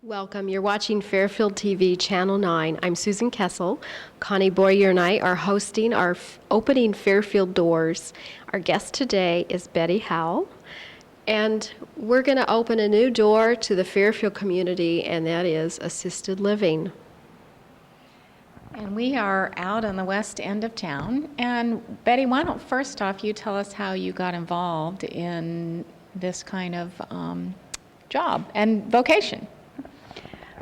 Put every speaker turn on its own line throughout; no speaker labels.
Welcome. You're watching Fairfield TV, Channel 9. I'm Susan Kessel. Connie Boyer and I are hosting our Opening Fairfield Doors. Our guest today is Betty Howell, and we're going to open a new door to the Fairfield community, and that is assisted living.
And we are out on the west end of town. And Betty, why don't first off you tell us how you got involved in this kind of job and vocation?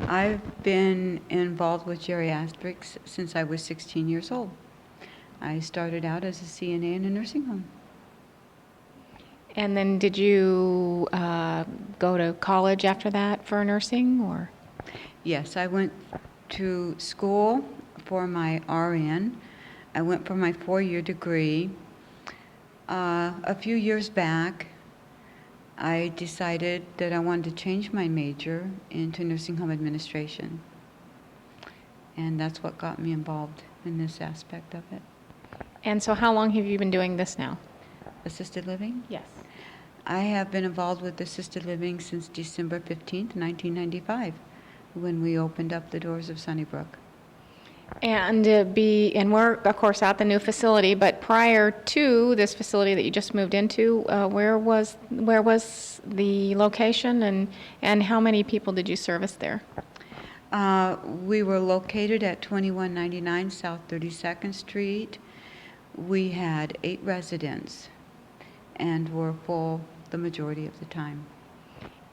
I've been involved with geriatrics since I was 16 years old. I started out as a CNA in a nursing home.
And then did you go to college after that for nursing, or?
Yes, I went to school for my RN. I went for my 4-year degree. A few years back, I decided that I wanted to change my major into nursing home administration. And that's what got me involved in this aspect of it.
And so how long have you been doing this now?
Assisted living?
Yes.
I have been involved with assisted living since December 15th, 1995, when we opened up the doors of Sunnybrook.
And we're of course at the new facility, but prior to this facility that you just moved into, where was the location, and how many people did you service there?
We were located at 2199 South 32nd Street. We had 8 residents and were full the majority of the time.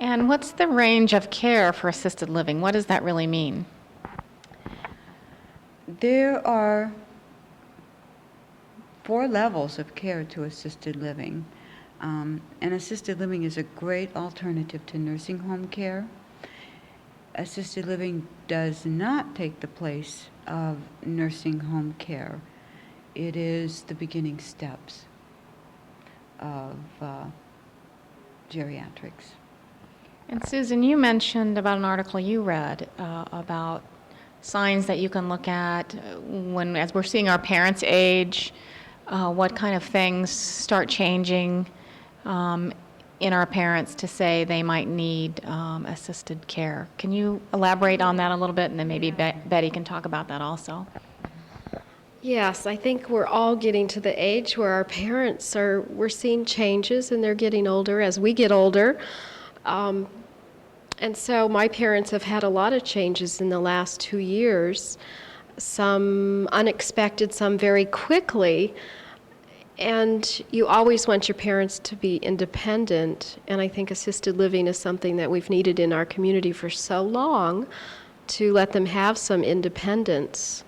And what's the range of care for assisted living? What does that really mean?
There are 4 levels of care to assisted living. And assisted living is a great alternative to nursing home care. Assisted living does not take the place of nursing home care. It is the beginning steps of geriatrics.
And Susan, you mentioned about an article you read about signs that you can look at as we're seeing our parents age, what kind of things start changing in our parents to say they might need assisted care. Can you elaborate on that a little bit, and then maybe Betty can talk about that also?
Yes, I think we're all getting to the age where our parents we're seeing changes, and they're getting older as we get older. And so my parents have had a lot of changes in the last 2 years, some unexpected, some very quickly. And you always want your parents to be independent. And I think assisted living is something that we've needed in our community for so long, to let them have some independence.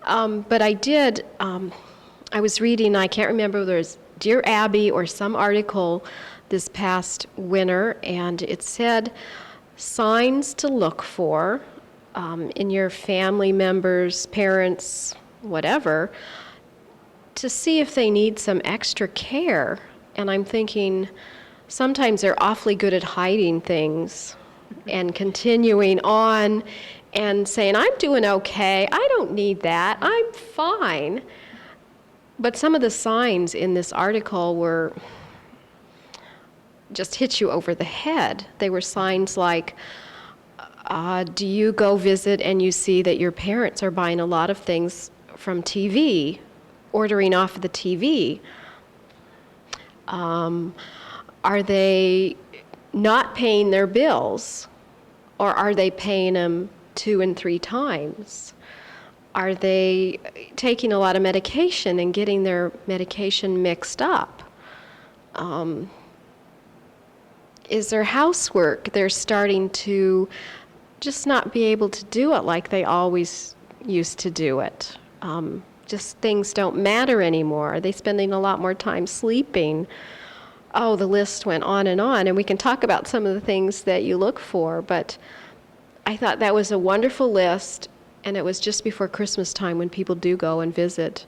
But I was reading, I can't remember whether it was Dear Abby or some article this past winter, and it said signs to look for in your family members, parents, whatever, to see if they need some extra care. And I'm thinking sometimes they're awfully good at hiding things and continuing on and saying, I'm doing okay, I don't need that, I'm fine. But some of the signs in this article were just hit you over the head. They were signs like, do you go visit and you see that your parents are buying a lot of things from TV, ordering off of the TV? Are they not paying their bills, or are they paying them 2 and 3 times? Are they taking a lot of medication and getting their medication mixed up? Is their housework, they're starting to just not be able to do it like they always used to do it. Just things don't matter anymore. Are they spending a lot more time sleeping? Oh, the list went on, and we can talk about some of the things that you look for, but I thought that was a wonderful list, and it was just before Christmas time when people do go and visit.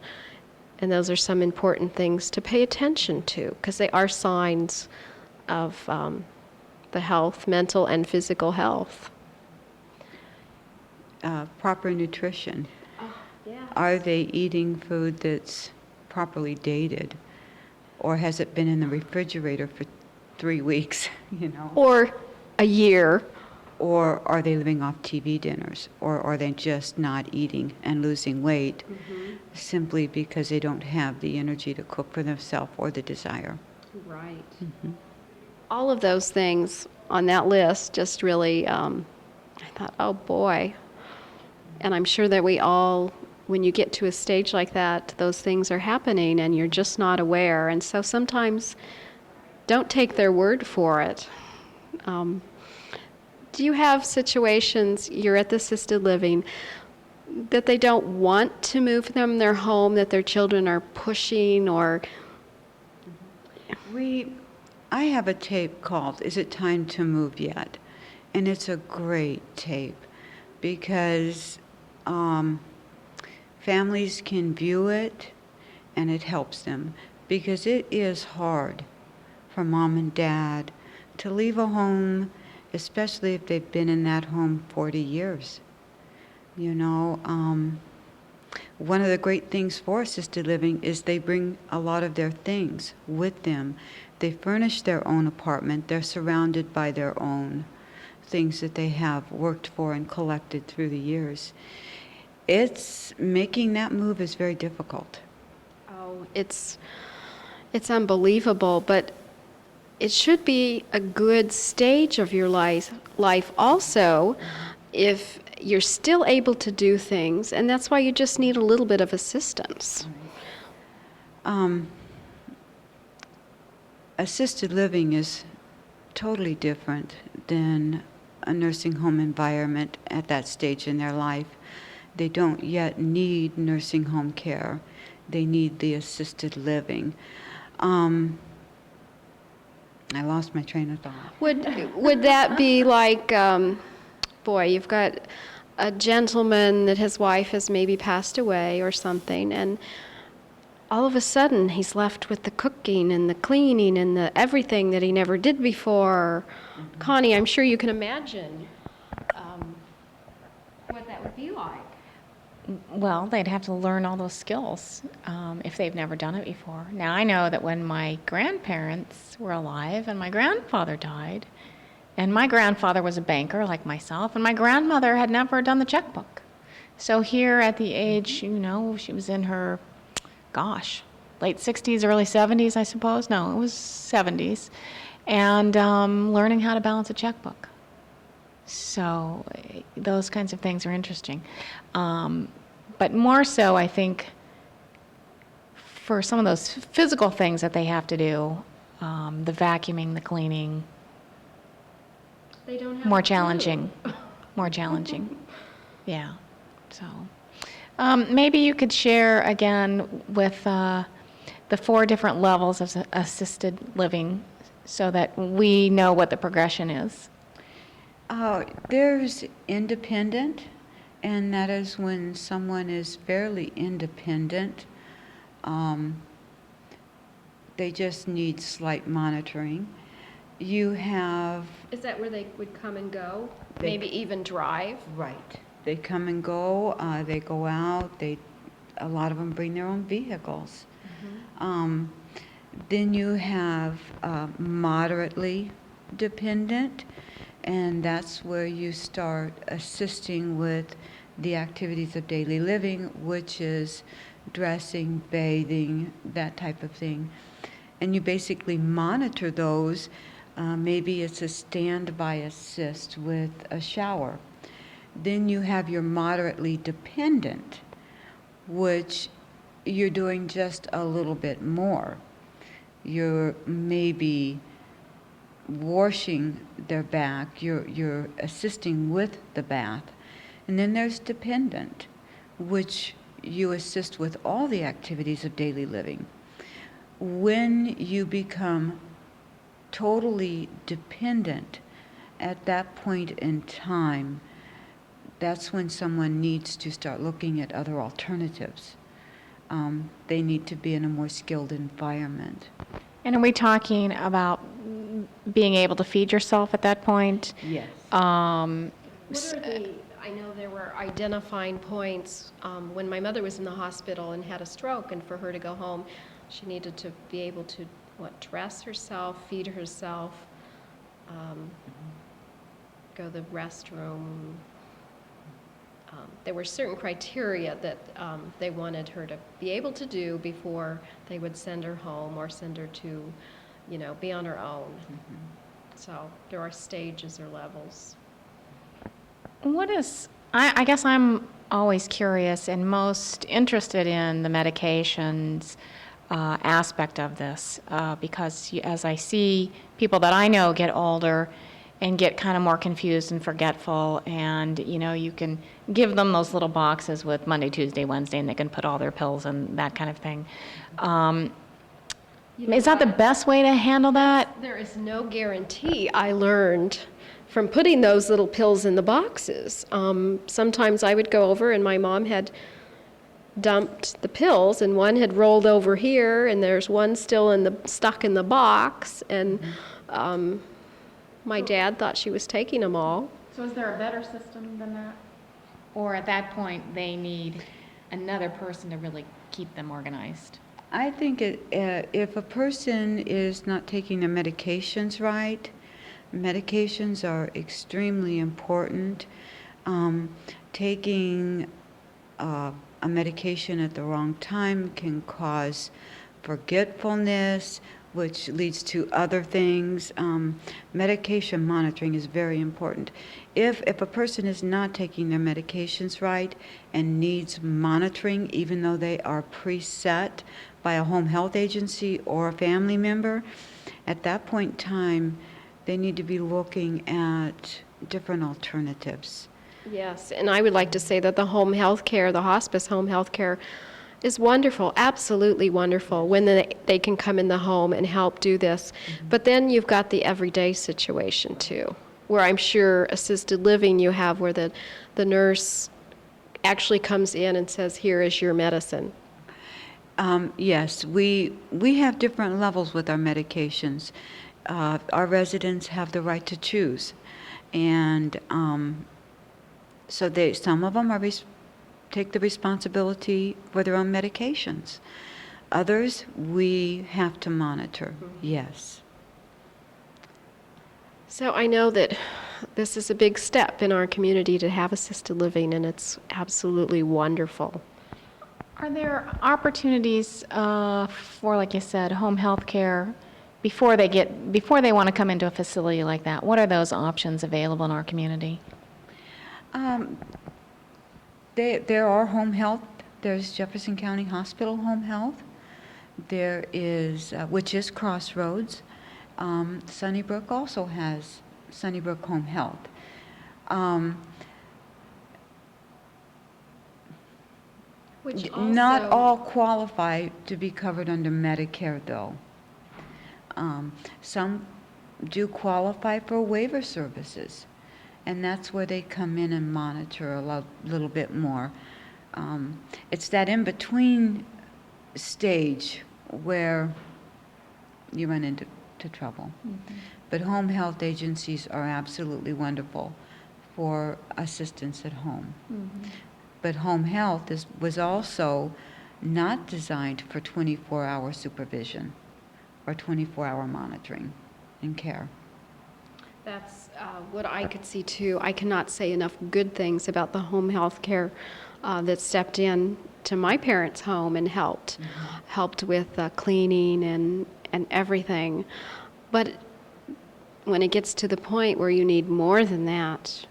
And those are some important things to pay attention to, because they are signs of the health, mental and physical health.
Proper nutrition.
Oh, yeah.
Are they eating food that's properly dated? Or has it been in the refrigerator for 3 weeks,
Or a year.
or are they living off TV dinners? Or are they just not eating and losing weight simply because they don't have the energy to cook for themselves or the desire?
Right. All of those things on that list just really, I thought, oh boy. And I'm sure that we all, when you get to a stage like that, those things are happening and you're just not aware. And so sometimes don't take their word for it. Do you have situations, you're at the assisted living, that they don't want to move from their home, that their children are pushing or...
I have a tape called Is It Time to Move Yet? And it's a great tape because families can view it and it helps them, because it is hard for mom and dad to leave a home, especially if they've been in that home 40 years. You know, one of the great things for assisted living is they bring a lot of their things with them. They furnish their own apartment. They're surrounded by their own things that they have worked for and collected through the years. It's making that move is very difficult.
Oh, it's unbelievable, but it should be a good stage of your life also if you're still able to do things, and that's why you just need a little bit of assistance.
Assisted living is totally different than a nursing home environment at that stage in their life. They don't yet need nursing home care. They need the assisted living. I lost my train of thought.
Would that be like, boy, you've got a gentleman that his wife has maybe passed away or something, and all of a sudden he's left with the cooking and the cleaning and the everything that he never did before. Connie, I'm sure you can imagine what that would be like.
Well, they'd have to learn all those skills if they've never done it before. Now, I know that when my grandparents were alive and my grandfather died, and my grandfather was a banker like myself, and my grandmother had never done the checkbook. So here at the age, you know, she was in her, late 60s, early 70s, I suppose. No, it was 70s. And learning how to balance a checkbook. So those kinds of things are interesting. But more so, I think, for some of those physical things that they have to do, the vacuuming, the cleaning,
They don't have
more
to.
challenging. More challenging. Yeah. So maybe you could share again with the 4 different levels of assisted living so that we know what the progression is.
There's independent, and that is when someone is fairly independent. They just need slight monitoring. You have...
Is that where they would come and go? Maybe even drive?
Right. They come and go. They go out. A lot of them bring their own vehicles. Then you have moderately dependent, and that's where you start assisting with the activities of daily living, which is dressing, bathing, that type of thing. And you basically monitor those. Maybe it's a standby assist with a shower. Then you have your moderately dependent, which you're doing just a little bit more. You're maybe washing their back, you're assisting with the bath. And then there's dependent, which you assist with all the activities of daily living. When you become totally dependent at that point in time, that's when someone needs to start looking at other alternatives. They need to be in a more skilled environment.
And are we talking about being able to feed yourself at that point?
Yes.
What are I know there were identifying points when my mother was in the hospital and had a stroke, and for her to go home, she needed to be able to, dress herself, feed herself, go to the restroom. There were certain criteria that they wanted her to be able to do before they would send her home or send her to, be on her own. So there are stages or levels.
I guess I'm always curious and most interested in the medications aspect of this because as I see people that I know get older and get kind of more confused and forgetful, and you can give them those little boxes with Monday, Tuesday, Wednesday, and they can put all their pills and that kind of thing. Is that the best way to handle that?
There is no guarantee. I learned from putting those little pills in the boxes. Sometimes I would go over and my mom had dumped the pills and one had rolled over here and there's one still stuck in the box, and my dad thought she was taking them all.
So is there a better system than that? Or at that point, they need another person to really keep them organized?
I think if a person is not taking their medications right, medications are extremely important. Taking a medication at the wrong time can cause forgetfulness, which leads to other things. Medication monitoring is very important. If a person is not taking their medications right and needs monitoring, even though they are preset by a home health agency or a family member, at that point in time, they need to be looking at different alternatives.
Yes, and I would like to say that the home health care, the hospice home health care, is wonderful, absolutely wonderful, when they can come in the home and help do this. But then you've got the everyday situation too, where I'm sure assisted living you have where the nurse actually comes in and says, here is your medicine.
Yes, we have different levels with our medications. Our residents have the right to choose, and so some of them take the responsibility for their own medications. Others, we have to monitor, yes.
So I know that this is a big step in our community to have assisted living, and it's absolutely wonderful.
Are there opportunities for, like you said, home health care before they want to come into a facility like that? What are those options available in our community?
There are home health. There's Jefferson County Hospital Home Health. There is, which is Crossroads. Sunnybrook also has Sunnybrook Home Health.
Which also,
not all qualify to be covered under Medicare, though. Some do qualify for waiver services, and that's where they come in and monitor a little bit more. It's that in-between stage where you run into trouble. Mm-hmm. But home health agencies are absolutely wonderful for assistance at home. Mm-hmm. But home health was also not designed for 24-hour supervision or 24-hour monitoring and care.
That's what I could see too. I cannot say enough good things about the home health care that stepped in to my parents' home and helped with cleaning and everything. But when it gets to the point where you need more than that,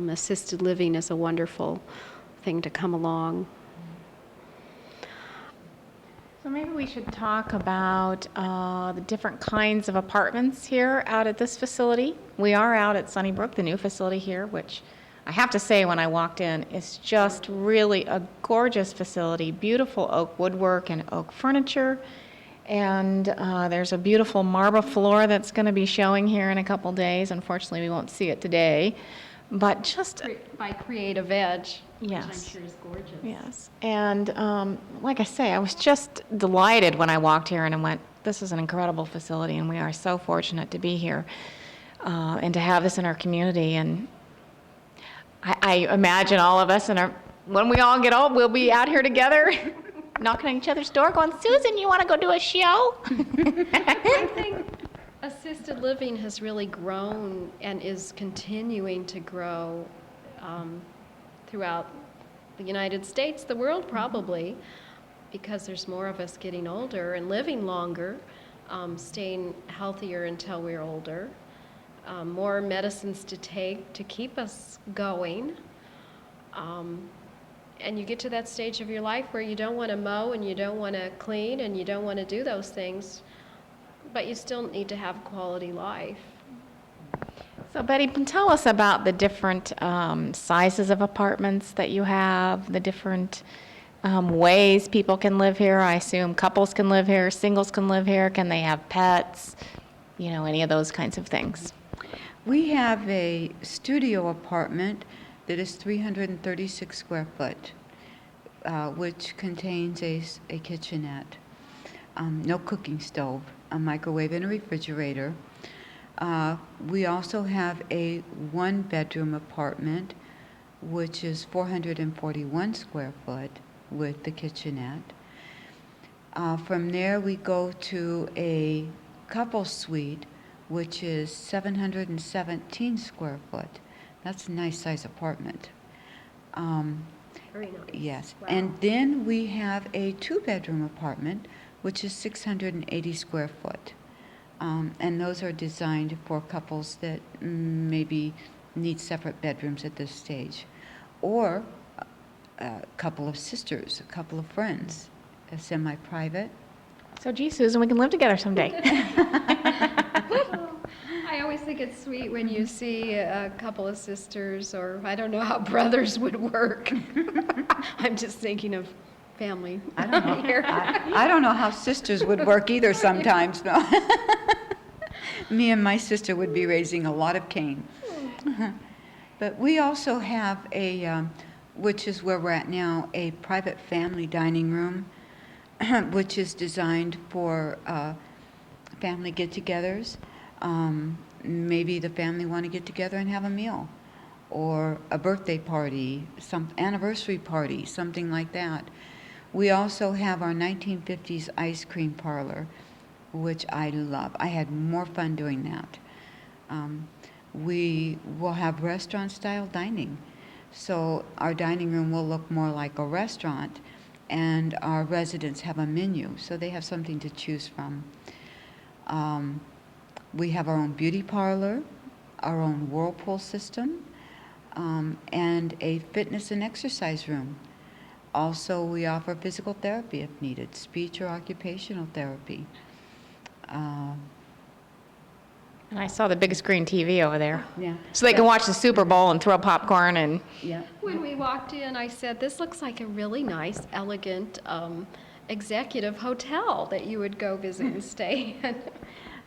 assisted living is a wonderful thing to come along.
So maybe we should talk about the different kinds of apartments here out at this facility. We are out at Sunnybrook, the new facility here, which I have to say when I walked in, it's just really a gorgeous facility, beautiful oak woodwork and oak furniture. And there's a beautiful marble floor that's going to be showing here in a couple days. Unfortunately, we won't see it today. But just
by Creative Edge,
yes,
which I'm sure is gorgeous.
Yes, and like I say, I was just delighted when I walked here and I went, this is an incredible facility, and we are so fortunate to be here and to have this in our community. And I imagine all of us, when we all get old, we'll be out here together, knocking on each other's door, going, Susan, you want to go do a show?
Assisted living has really grown and is continuing to grow throughout the United States, the world probably, because there's more of us getting older and living longer, staying healthier until we're older, more medicines to take to keep us going. And you get to that stage of your life where you don't want to mow and you don't want to clean and you don't want to do those things, but you still need to have quality life.
So Betty, tell us about the different sizes of apartments that you have, the different ways people can live here. I assume couples can live here, singles can live here. Can they have pets? You know, any of those kinds of things.
We have a studio apartment that is 336 square foot, which contains a kitchenette, no cooking stove, a microwave and a refrigerator. We also have a one-bedroom apartment, which is 441 square foot with the kitchenette. From there, we go to a couple suite, which is 717 square foot. That's a nice size apartment.
Very nice.
Yes.
Wow.
And then we have a two-bedroom apartment, which is 680 square foot. And those are designed for couples that maybe need separate bedrooms at this stage. Or a couple of sisters, a couple of friends, a semi-private.
So gee, Susan, we can live together someday.
I always think it's sweet when you see a couple of sisters, or I don't know how brothers would work. I'm just thinking of family.
I don't know. I don't know how sisters would work either sometimes. No. Me and my sister would be raising a lot of Cain. But we also have a, which is where we're at now, a private family dining room, which is designed for family get-togethers. Maybe the family want to get together and have a meal, or a birthday party, some anniversary party, something like that. We also have our 1950s ice cream parlor, which I love. I had more fun doing that. We will have restaurant-style dining. So our dining room will look more like a restaurant, and our residents have a menu, so they have something to choose from. We have our own beauty parlor, our own Whirlpool system, and a fitness and exercise room. Also, we offer physical therapy if needed, speech or occupational therapy.
And I saw the big screen TV over there.
Yeah.
So they can watch the Super Bowl and throw popcorn and...
Yeah.
When we walked in, I said, this looks like a really nice, elegant executive hotel that you would go visit and stay in.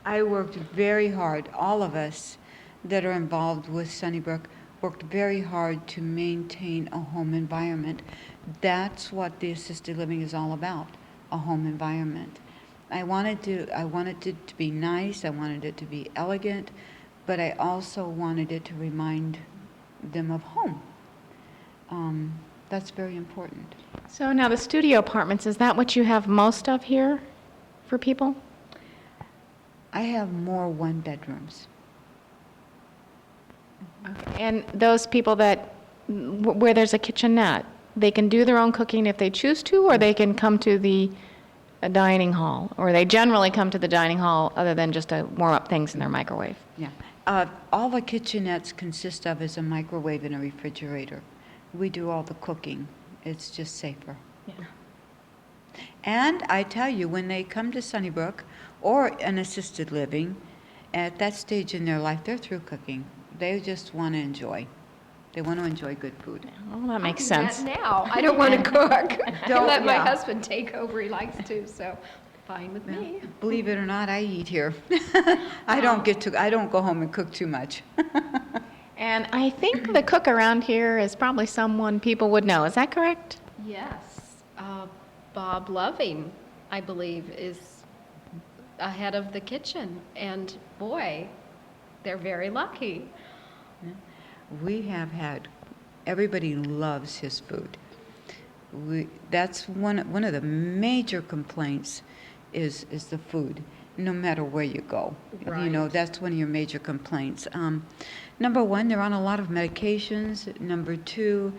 I worked very hard. All of us that are involved with Sunnybrook worked very hard to maintain a home environment. That's what the assisted living is all about, a home environment. I wanted it to be nice, I wanted it to be elegant, but I also wanted it to remind them of home. That's very important.
So now the studio apartments, is that what you have most of here for people?
I have more one bedrooms.
Okay. And those people that, where there's a kitchenette, they can do their own cooking if they choose to, or they can come to the dining hall, or they generally come to the dining hall other than just to warm up things in their microwave?
Yeah. All the kitchenettes consist of is a microwave and a refrigerator. We do all the cooking. It's just safer.
Yeah.
And I tell you, when they come to Sunnybrook or an assisted living, at that stage in their life, they're through cooking. They just want to enjoy. They want to enjoy good food.
Well, that makes
I do
sense.
that now. I don't want to cook. I
Don't-
let my
yeah.
husband take over. He likes to, so fine with me.
Believe it or not, I eat here. I don't go home and cook too much.
And I think the cook around here is probably someone people would know. Is that correct?
Yes. Bob Loving, I believe, is ahead of the kitchen. And boy, they're very lucky.
We have had, everybody loves his food. That's one of the major complaints is the food. no matter where you go. You know,
Right.
that's one of your major complaints. Number one, they're on a lot of medications. Number two,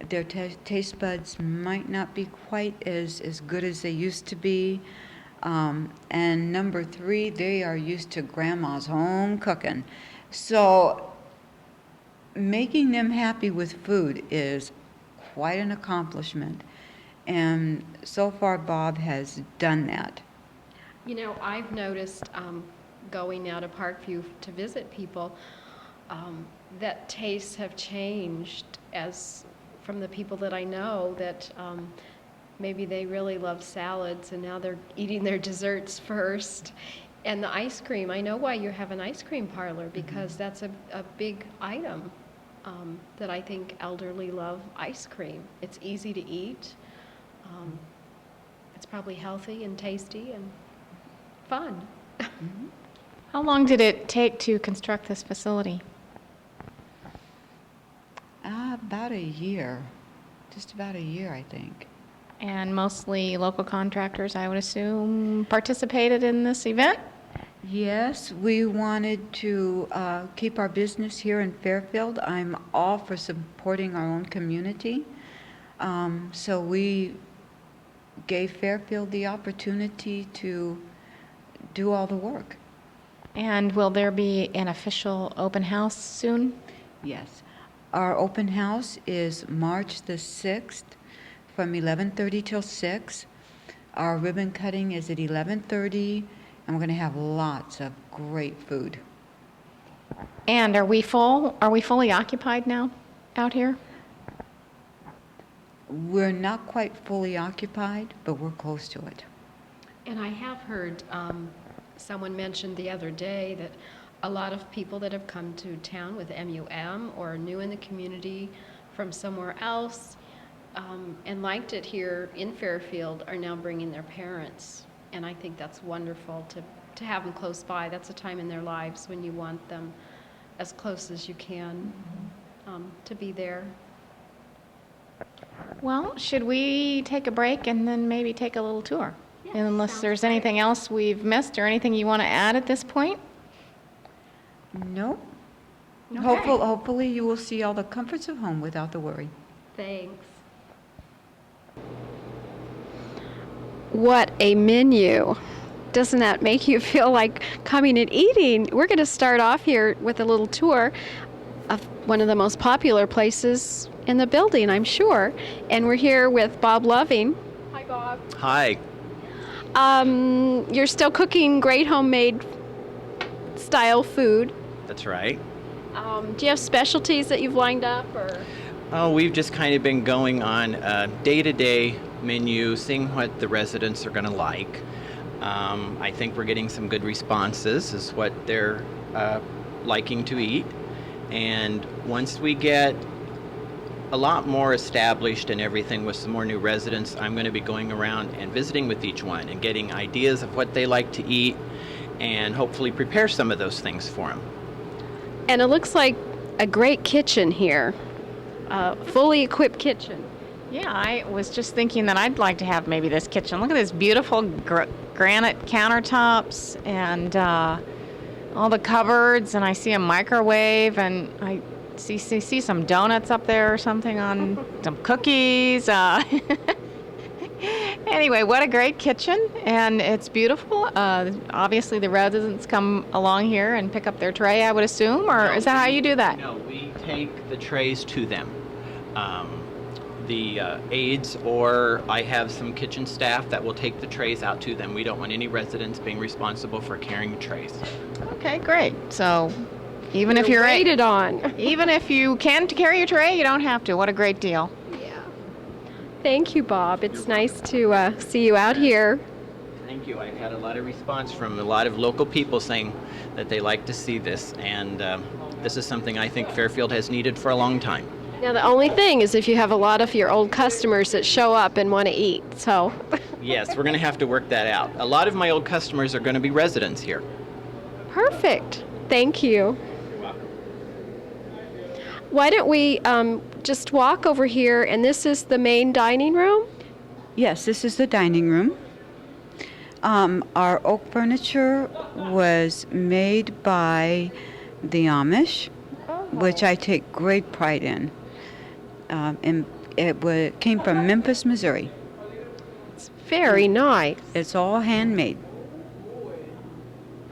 their taste buds might not be quite as good as they used to be. And number three, they are used to grandma's home cooking. So making them happy with food is quite an accomplishment. And so far, Bob has done that.
You know, I've noticed going out of Parkview to visit people that tastes have changed as from the people that I know that maybe they really love salads and now they're eating their desserts first. And the ice cream, I know why you have an ice cream parlor because that's a big item that I think elderly love ice cream. It's easy to eat. It's probably healthy and tasty and fun.
How long did it take to construct this facility?
About a year. Just about a year, I think.
And mostly local contractors, I would assume, participated in this event?
Yes, we wanted to keep our business here in Fairfield. I'm all for supporting our own community. So we gave Fairfield the opportunity to do all the work.
And will there be an official open house soon?
Yes. Our open house is March the 6th from 11:30 till 6. Our ribbon cutting is at 11:30, and we're going to have lots of great food.
And are we full? Are we fully occupied now out here?
We're not quite fully occupied, but we're close to it.
And I have heard someone mentioned the other day that a lot of people that have come to town with MUM or are new in the community from somewhere else and liked it here in Fairfield are now bringing their parents. And I think that's wonderful to have them close by. That's a time in their lives when you want them as close as you can to be there.
Well, should we take a break and then maybe take a little tour?
Yes,
Unless
sounds
there's
great.
anything else we've missed or anything you want to add at this point?
No.
Okay.
Hopefully you will see all the comforts of home without the worry.
Thanks. What a menu. Doesn't that make you feel like coming and eating? We're going to start off here with a little tour of one of the most popular places in the building, I'm sure. And we're here with Bob Loving. Hi, Bob.
Hi.
You're still cooking great homemade style food.
That's right.
Do you have specialties that you've lined up, or?
Oh, we've just kind of been going on a day-to-day menu, seeing what the residents are going to like. I think we're getting some good responses as what they're liking to eat. And once we get a lot more established and everything with some more new residents, I'm going to be going around and visiting with each one and getting ideas of what they like to eat and hopefully prepare some of those things for them.
And it looks like a great kitchen here, fully equipped kitchen.
Yeah, I was just thinking that I'd like to have maybe this kitchen. Look at this beautiful granite countertops and all the cupboards, and I see a microwave, and I see some donuts up there or something on some cookies. Anyway, what a great kitchen, and it's beautiful. Obviously, the residents come along here and pick up their tray, I would assume, or is that how you do that?
No, we take the trays to them. The aides, or I have some kitchen staff that will take the trays out to them. We don't want any residents being responsible for carrying trays.
Okay, great. So even if you're
rated on.
even if you can carry your tray, you don't have to. What a great deal.
Yeah. Thank you, Bob. It's nice to see you out here.
Thank you. I've had a lot of response from a lot of local people saying that they like to see this, and this is something I think Fairfield has needed for a long time.
Now, the only thing is if you have a lot of your old customers that show up and want to eat, so.
Yes, we're going to have to work that out. A lot of my old customers are going to be residents here.
Perfect. Thank you.
You're welcome.
Why don't we just walk over here, and this is the main dining room?
Yes, this is the dining room. Our oak furniture was made by the Amish, which I take great pride in. And came from Memphis, Missouri.
Very nice.
It's all handmade.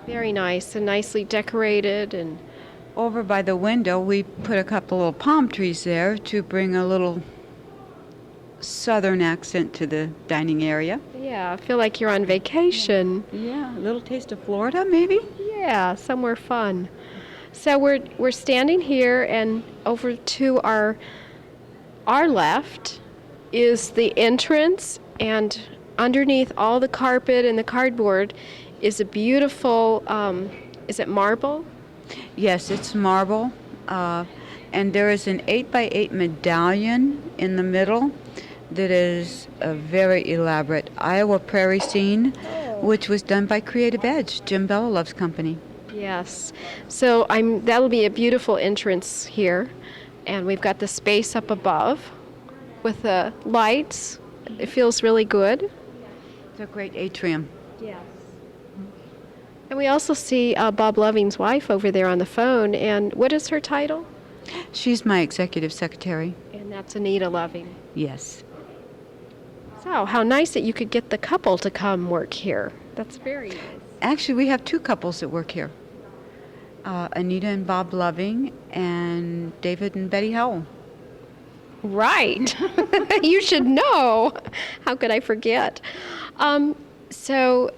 Very nice and nicely decorated. And
Over by the window, we put a couple little palm trees there to bring a little southern accent to the dining area.
yeah, I feel like you're on vacation.
Yeah, a little taste of Florida, maybe?
Yeah, somewhere fun. So we're standing here, and over to our left is the entrance, and underneath all the carpet and the cardboard is a beautiful, is it marble?
Yes, it's marble. And there is an 8x8 medallion in the middle that is a very elaborate Iowa prairie scene, which was done by Creative Edge, Jim Bellolov's company.
Yes. So that'll be a beautiful entrance here, and we've got the space up above with the lights. It feels really good.
It's a great atrium.
Yes. And we also see Bob Loving's wife over there on the phone, and what is her title?
She's my executive secretary.
And that's Anita Loving.
Yes.
So, how nice that you could get the couple to come work here. That's very nice.
Actually, we have two couples that work here. Anita and Bob Loving, and David and Betty Howell.
Right. You should know. How could I forget? So,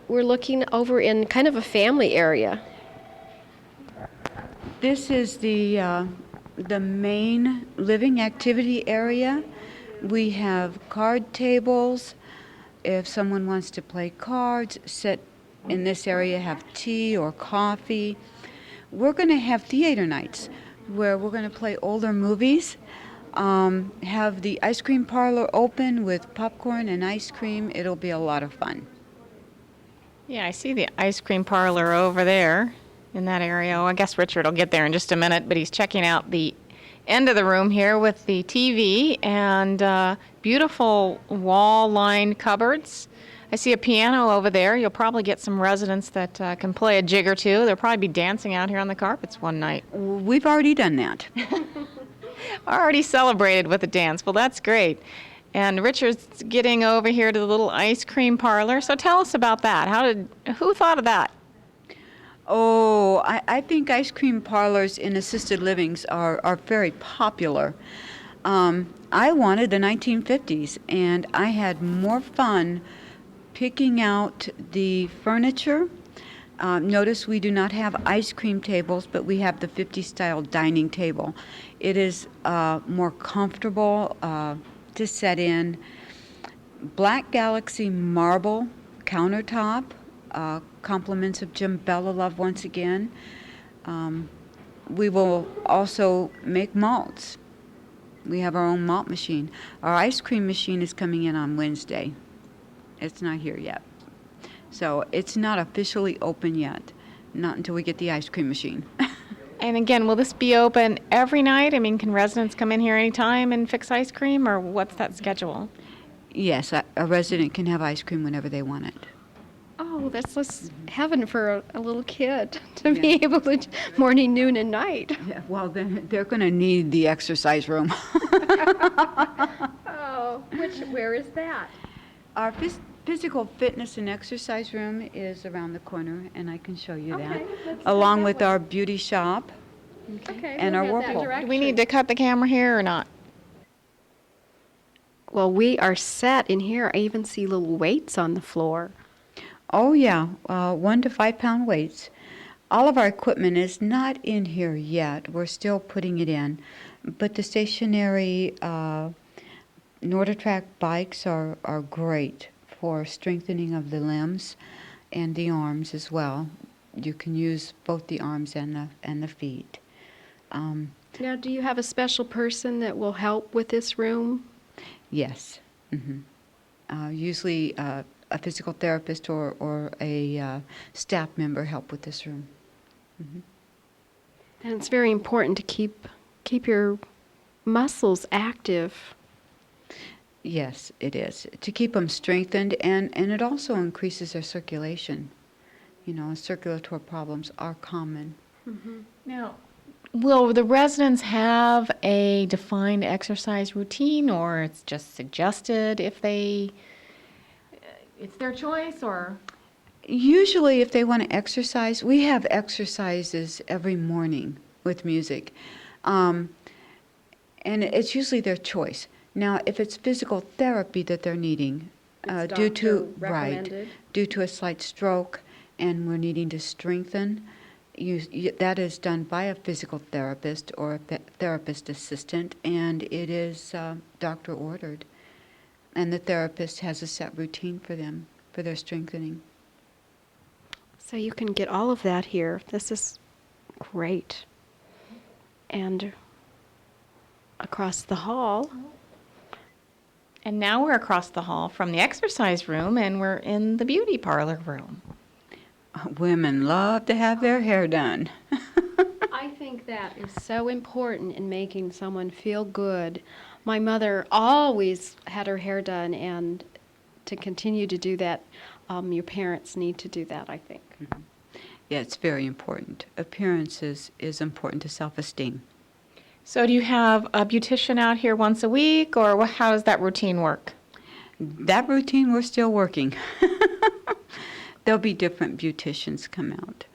we're looking over in kind of a family area.
This is the main living activity area. We have card tables. If someone wants to play cards, sit in this area, have tea or coffee. We're going to have theater nights where we're going to play older movies, have the ice cream parlor open with popcorn and ice cream. It'll be a lot of fun.
Yeah, I see the ice cream parlor over there in that area. Oh, I guess Richard will get there in just a minute, but he's checking out the end of the room here with the TV and beautiful wall-lined cupboards. I see a piano over there. You'll probably get some residents that can play a jig or two. They'll probably be dancing out here on the carpets one night.
We've already done that.
Already celebrated with a dance. Well, that's great. And Richard's getting over here to the little ice cream parlor. So tell us about that. Who thought of that?
Oh, I think ice cream parlors in assisted livings are very popular. I wanted the 1950s, and I had more fun picking out the furniture. Notice we do not have ice cream tables, but we have the 50s style dining table. It is more comfortable to set in. Black Galaxy marble countertop, compliments of Jim Bellalove once again. We will also make malts. We have our own malt machine. Our ice cream machine is coming in on Wednesday. It's not here yet. So it's not officially open yet, not until we get the ice cream machine.
And again, will this be open every night? I mean, can residents come in here anytime and fix ice cream, or what's that schedule?
Yes, a resident can have ice cream whenever they want it.
Oh, that's just heaven for a little kid to be able to morning, noon, and night.
Yeah, well, then they're going to need the exercise room.
Oh, where is that?
Our physical fitness and exercise room is around the corner, and I can show you that,
let's
along
go
with
that way.
our beauty shop.
Okay,
And our
we'll head that
Whirlpool.
direction.
Do we need to cut the camera here or not?
Well, we are set in here. I even see little weights on the floor.
Oh, yeah, 1 to 5 pound weights. All of our equipment is not in here yet. We're still putting it in. But the stationary NordicTrack bikes are great for strengthening of the limbs and the arms as well. You can use both the arms and the feet.
Now, do you have a special person that will help with this room?
Yes. Usually a physical therapist or a staff member help with this room.
And it's very important to keep your muscles active.
Yes, it is. To keep them strengthened, and it also increases their circulation. You know, circulatory problems are common.
Now, will the residents have a defined exercise routine, or it's just suggested if they, it's their choice, or?
Usually, if they want to exercise, we have exercises every morning with music. And it's usually their choice. Now, if it's physical therapy that they're needing,
It's
due
doctor
to
recommended?
due to a slight stroke, and we're needing to strengthen, that is done by a physical therapist or a therapist assistant, and it is doctor ordered. And the therapist has a set routine for them for their strengthening.
So you can get all of that here. This is great. And across the hall,
And now we're across the hall from the exercise room, and we're in the beauty parlor room.
Women love to have their hair done.
I think that is so important in making someone feel good. My mother always had her hair done, and to continue to do that, your parents need to do that, I think.
Yeah, it's very important. Appearance is important to self-esteem.
So do you have a beautician out here once a week, or how does that routine work?
That routine, we're still working. There'll be different beauticians come out.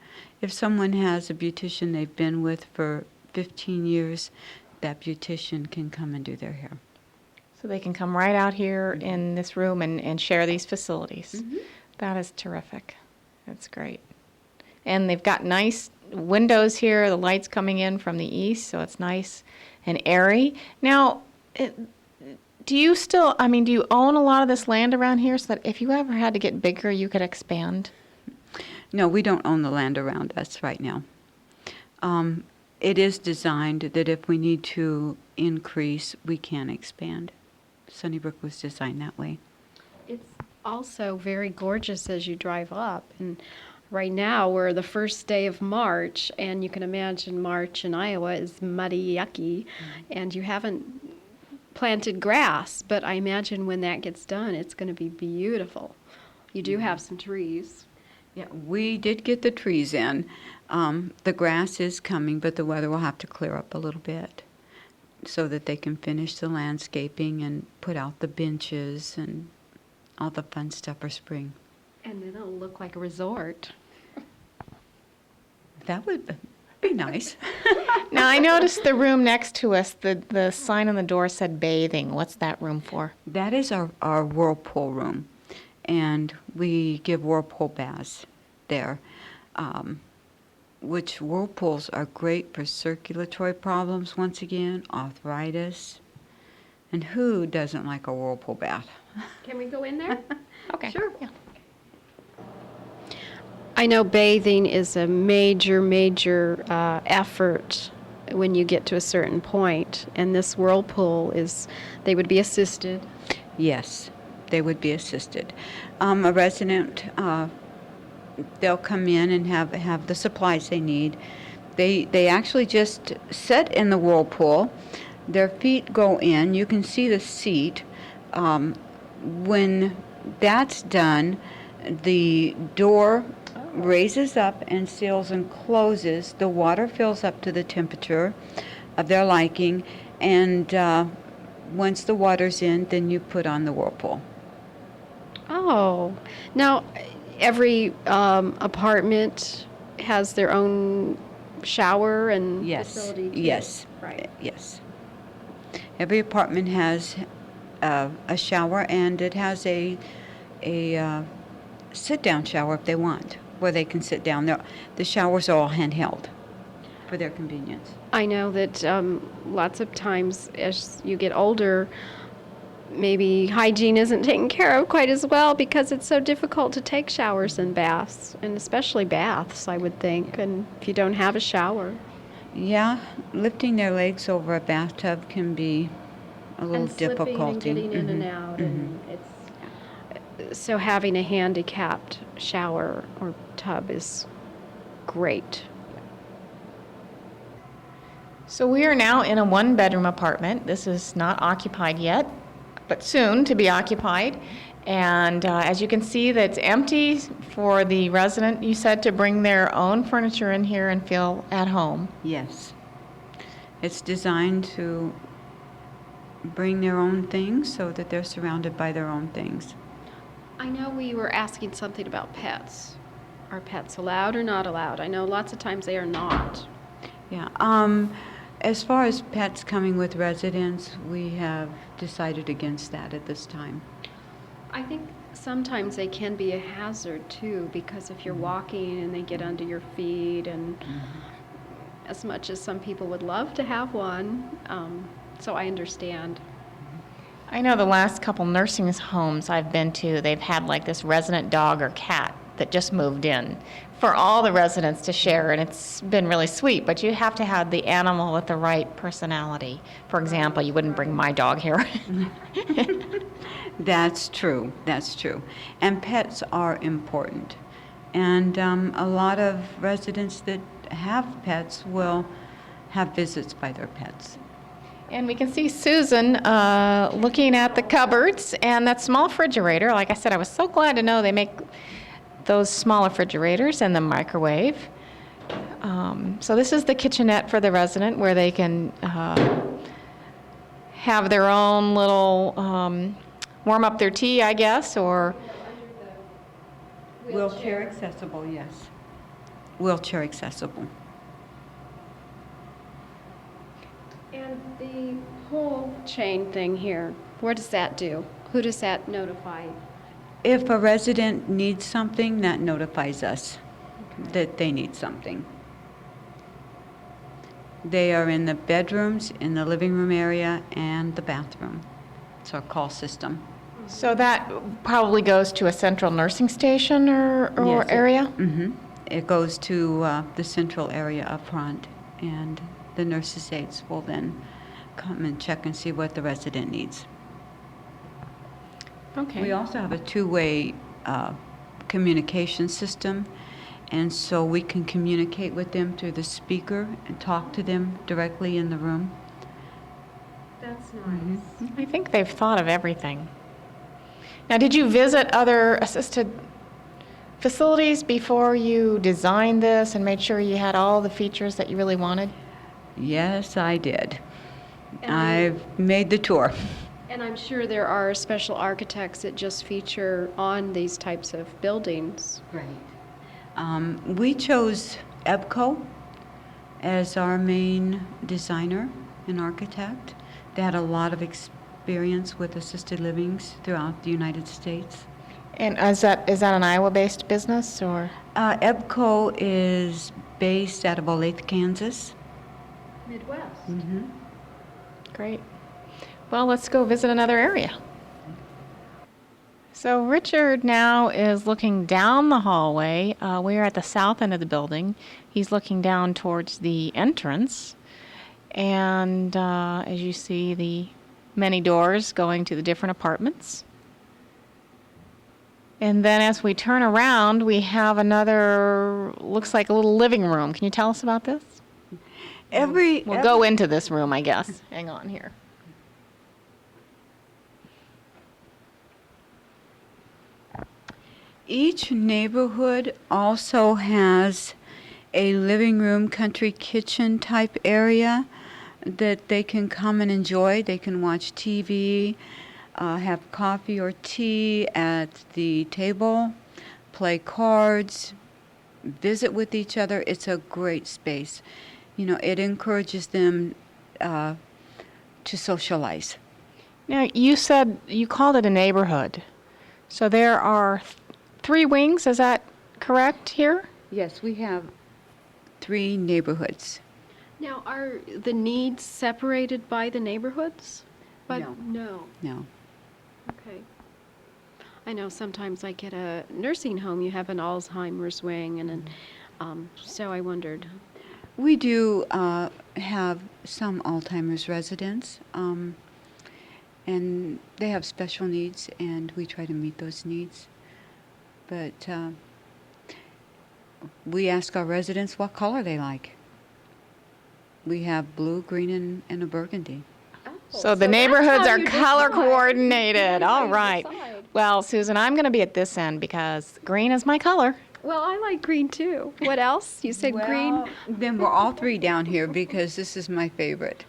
If someone has a beautician they've been with for 15 years, that beautician can come and do their hair.
So they can come right out here in this room and share these facilities. That is terrific. That's great. And they've got nice windows here, the light's coming in from the east, so it's nice and airy. Now, do you own a lot of this land around here so that if you ever had to get bigger, you could expand?
No, we don't own the land around us right now. It is designed that if we need to increase, we can expand. Sunnybrook was designed that way.
It's also very gorgeous as you drive up. And right now, we're the first day of March, and you can imagine March in Iowa is muddy, yucky, and you haven't planted grass, but I imagine when that gets done, it's going to be beautiful. You do have some trees.
Yeah, we did get the trees in. The grass is coming, but the weather will have to clear up a little bit so that they can finish the landscaping and put out the benches and all the fun stuff for spring.
And then it'll look like a resort.
That would be nice.
Now, I noticed the room next to us, the sign on the door said bathing. What's that room for?
That is our Whirlpool room, and we give Whirlpool baths there, which Whirlpools are great for circulatory problems, once again, arthritis. And who doesn't like a Whirlpool bath?
Can we go in there?
Okay.
Sure.
Yeah.
I know bathing is a major effort when you get to a certain point, and this Whirlpool they would be assisted.
Yes, they would be assisted. A resident, they'll come in and have the supplies they need. They actually just sit in the Whirlpool. Their feet go in. You can see the seat. When that's done, the door raises up and seals and closes. The water fills up to the temperature of their liking, and once the water's in, then you put on the Whirlpool.
Oh, now every apartment has their own shower and facility too.
Yes,
Right.
yes. Every apartment has a shower, and it has a sit-down shower if they want, where they can sit down. The showers are all handheld for their convenience.
I know that lots of times as you get older, maybe hygiene isn't taken care of quite as well because it's so difficult to take showers and baths, and especially baths, I would think, and if you don't have a shower.
Yeah, lifting their legs over a bathtub can be a little
And slipping
difficulty.
and getting in and out, and so having a handicapped shower or tub is great.
So we are now in a one-bedroom apartment. This is not occupied yet. but soon to be occupied. And as you can see, that's empty for the resident, you said, to bring their own furniture in here and feel at home.
Yes. It's designed to bring their own things so that they're surrounded by their own things.
I know we were asking something about pets. Are pets allowed or not allowed? I know lots of times they are not.
Yeah. As far as pets coming with residents, we have decided against that at this time.
I think sometimes they can be a hazard too, because if you're walking and they get under your feet, and as much as some people would love to have one, so I understand.
I know the last couple nursing homes I've been to, they've had like this resident dog or cat that just moved in for all the residents to share, and it's been really sweet, but you have to have the animal with the right personality. For example, you wouldn't bring my dog here.
That's true. That's true. And pets are important. And a lot of residents that have pets will have visits by their pets.
And we can see Susan looking at the cupboards and that small refrigerator. Like I said, I was so glad to know they make those small refrigerators and the microwave. So this is the kitchenette for the resident, where they can have their own little, warm up their tea, I guess, or...
Wheelchair accessible, yes. Wheelchair accessible.
And the whole chain thing here, what does that do? Who does that notify?
If a resident needs something, that notifies us that they need something. They are in the bedrooms, in the living room area, and the bathroom. It's our call system.
So that probably goes to a central nursing station or
Yes,
area?
It goes to the central area up front, and the nurses' aides will then come and check and see what the resident needs.
Okay.
We also have a two-way communication system, and so we can communicate with them through the speaker and talk to them directly in the room.
That's nice.
I think they've thought of everything. Now, did you visit other assisted facilities before you designed this and made sure you had all the features that you really wanted?
Yes, I did.
And
I've made the tour.
And I'm sure there are special architects that just feature on these types of buildings.
Right. We chose EBCO as our main designer and architect. They had a lot of experience with assisted livings throughout the United States.
And is that an Iowa-based business, or?
EBCO is based out of Olathe, Kansas.
Midwest.
Great. Well, let's go visit another area. So Richard now is looking down the hallway. We are at the south end of the building. He's looking down towards the entrance. And as you see, the many doors going to the different apartments. And then as we turn around, we have another, looks like a little living room. Can you tell us about this? We'll go into this room, I guess. Hang on here.
Each neighborhood also has a living room, country kitchen type area that they can come and enjoy. They can watch TV, have coffee or tea at the table, play cards, visit with each other. It's a great space. You know, it encourages them to socialize.
Now, you said you called it a neighborhood. So there are 3 wings, is that correct here?
Yes, we have 3 neighborhoods.
Now, are the needs separated by the neighborhoods? No.
No.
Okay. I know sometimes like at a nursing home, you have an Alzheimer's wing, and so I wondered.
We do have some Alzheimer's residents, and they have special needs, and we try to meet those needs. But we ask our residents what color they like. We have blue, green, and a burgundy.
So the
that's
neighborhoods
how
are
you
color
decide.
coordinated.
That's how
All
you
right.
decide.
Well, Susan, I'm going to be at this end because green is my color.
Well, I like green too. What else? You said green?
Well, then we're all three down here because this is my favorite.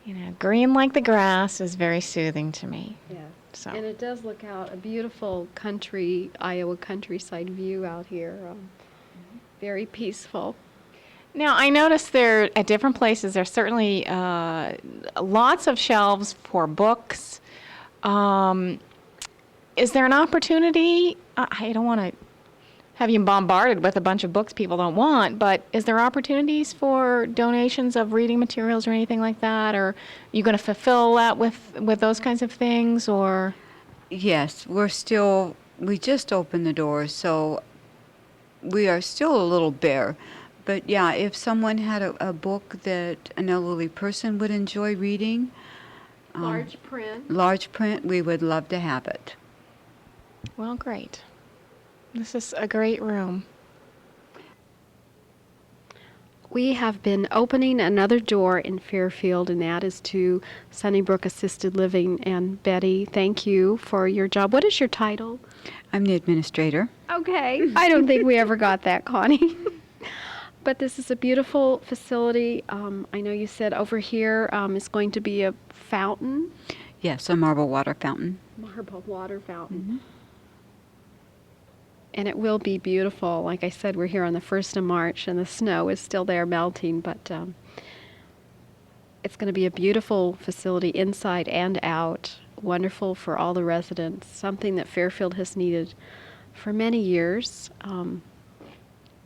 You know, green like the grass is very soothing to me.
Yeah.
So.
And it does look out a beautiful country, Iowa countryside view out here. Very peaceful.
Now, I noticed there at different places, there's certainly lots of shelves for books. Is there an opportunity? I don't want to have you bombarded with a bunch of books people don't want, but is there opportunities for donations of reading materials or anything like that? Or are you going to fulfill that with those kinds of things? Or
Yes, we just opened the doors, so we are still a little bare. But yeah, if someone had a book that an elderly person would enjoy reading,
Large print.
large print, we would love to have it.
well, great. This is a great room.
We have been opening another door in Fairfield, and that is to Sunnybrook Assisted Living. And Betty, thank you for your job. What is your title?
I'm the administrator.
Okay. I don't think we ever got that, Connie. But this is a beautiful facility. I know you said over here is going to be a fountain,
Yes, a marble water fountain.
marble water fountain. And it will be beautiful. Like I said, we're here on the 1st of March, and the snow is still there melting, but it's going to be a beautiful facility inside and out. Wonderful for all the residents. Something that Fairfield has needed for many years.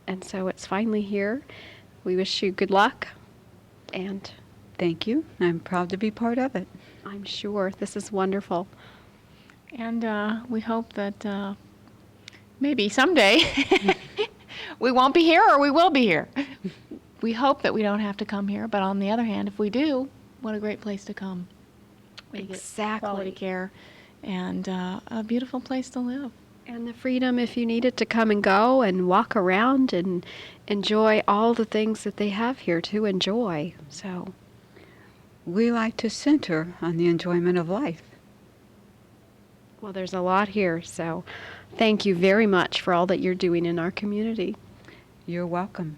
And so it's finally here. We wish you good luck, and
Thank you. I'm proud to be part of it.
I'm sure this is wonderful.
And we hope that maybe someday we won't be here or we will be here. We hope that we don't have to come here, but on the other hand, if we do, what a great place to come. We get
Exactly.
quality care and a beautiful place to live.
And the freedom, if you needed to come and go and walk around and enjoy all the things that they have here to enjoy. So,
We like to center on the enjoyment of life.
well, there's a lot here. So, thank you very much for all that you're doing in our community.
You're welcome.